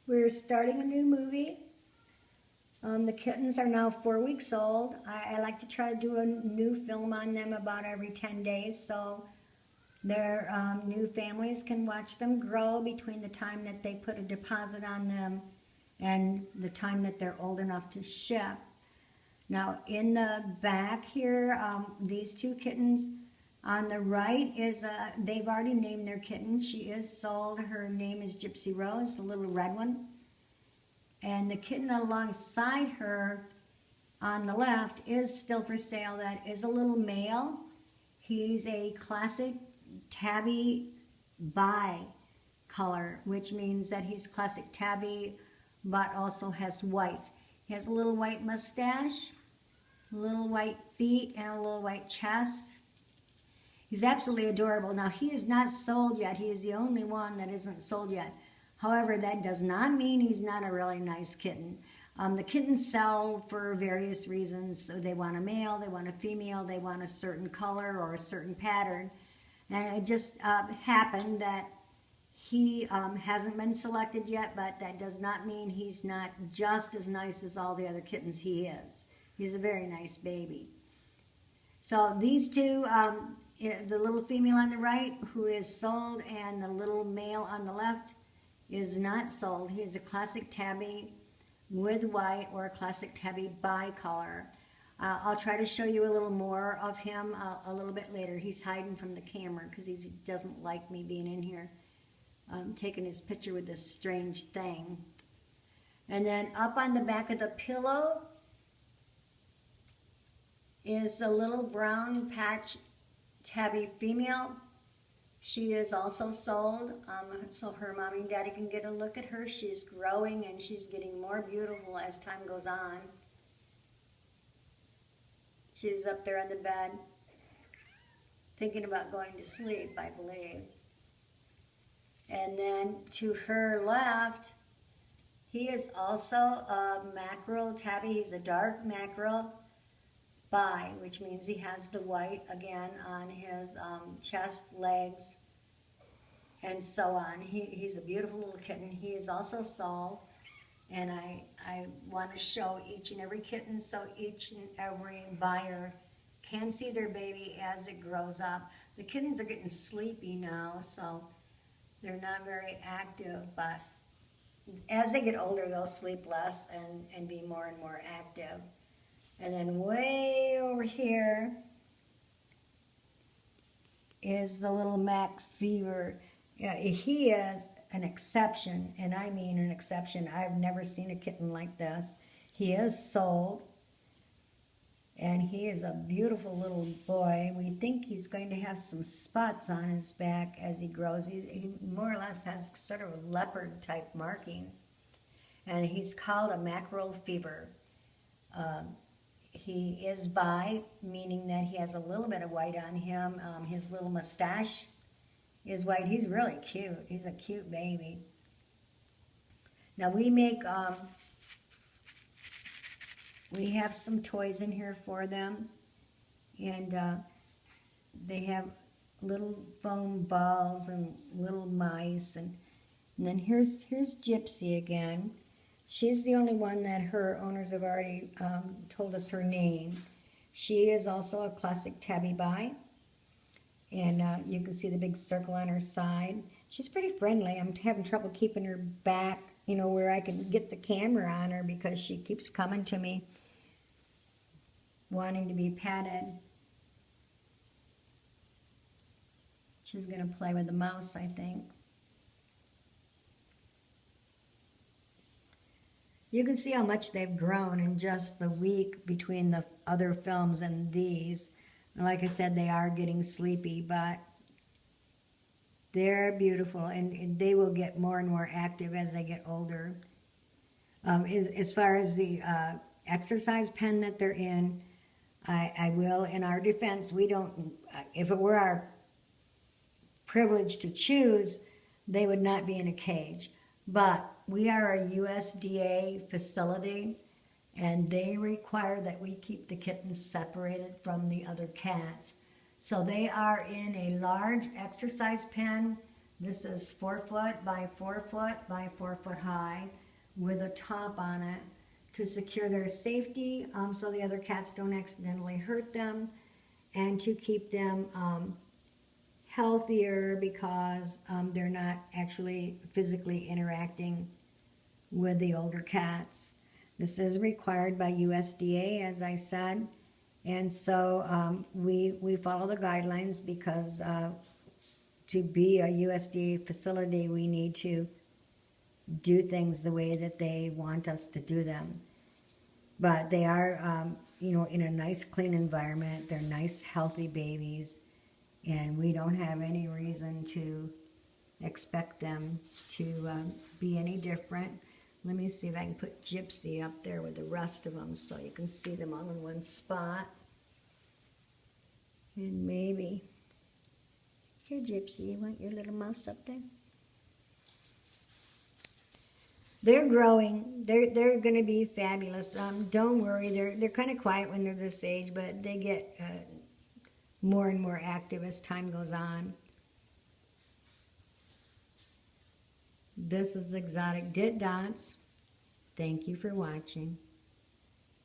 We're starting a new movie. The kittens are now 4 weeks old. I like to try to do a new film on them about every 10 days, so their new families can watch them grow between the time that they put a deposit on them and the time that they're old enough to ship. Now in the back here, these two kittens on the right is, they've already named their kitten. She is sold. Her name is Gypsy Rose, the little red one. And the kitten alongside her on the left is still for sale. That is a little male. He's a classic tabby bi color, which means that he's classic tabby but also has white. He has a little white mustache, little white feet, and a little white chest. He's absolutely adorable. Now, he is not sold yet. He is the only one that isn't sold yet. However, that does not mean he's not a really nice kitten. The kittens sell for various reasons. So they want a male, they want a female, they want a certain color or a certain pattern. And it just happened that he hasn't been selected yet, but that does not mean he's not just as nice as all the other kittens he is. He's a very nice baby. So these two, the little female on the right who is sold and the little male on the left is not sold. He is a classic tabby with white or a classic tabby bicolor. I'll try to show you a little more of him a little bit later. He's hiding from the camera because he doesn't like me being in here taking his picture with this strange thing. And then up on the back of the pillow is a little brown patch tabby female. She is also sold, so her mommy and daddy can get a look at her. She's growing and she's getting more beautiful as time goes on. She's up there on the bed, thinking about going to sleep, I believe. And then to her left, he is also a mackerel tabby. He's a dark mackerel bi, which means he has the white again on his chest, legs, and so on. He's a beautiful little kitten. He is also sold, and I want to show each and every kitten so each and every buyer can see their baby as it grows up. The kittens are getting sleepy now, so they're not very active, but as they get older, they'll sleep less and be more and more active. And then way over here is the little Mac Fever. Yeah, he is an exception, and I mean an exception. I've never seen a kitten like this. He is sold, and he is a beautiful little boy. We think he's going to have some spots on his back as he grows. He more or less has sort of leopard-type markings, and he's called a Mackerel Fever. He is bi, meaning that he has a little bit of white on him. His little mustache is white. He's really cute. He's a cute baby. Now we make, we have some toys in here for them. And they have little foam balls and little mice. And then here's Gypsy again. She's the only one that her owners have already told us her name. She is also a classic tabby bi, and you can see the big circle on her side. She's pretty friendly. I'm having trouble keeping her back, you know, where I can get the camera on her because she keeps coming to me wanting to be patted. She's going to play with the mouse, I think. You can see how much they've grown in just the week between the other films and these. And like I said, they are getting sleepy, but they're beautiful, and they will get more and more active as they get older. As far as the exercise pen that they're in, I will, in our defense, we don't, if it were our privilege to choose, they would not be in a cage. But we are a USDA facility, and they require that we keep the kittens separated from the other cats. So they are in a large exercise pen This is 4 foot by 4 foot by 4 foot high with a top on it to secure their safety, so the other cats don't accidentally hurt them, and to keep them healthier because they're not actually physically interacting with the older cats. This is required by USDA, as I said, and so we follow the guidelines because to be a USDA facility, we need to do things the way that they want us to do them. But they are, in a nice, clean environment. They're nice, healthy babies, and we don't have any reason to expect them to be any different. Let me see if I can put Gypsy up there with the rest of them so you can see them all in one spot. And maybe, here, Gypsy, you want your little mouse up there? They're growing. They're going to be fabulous. Don't worry. They're kind of quiet when they're this age, but they get more and more active as time goes on. This is Exotic Dit Dots. Thank you for watching.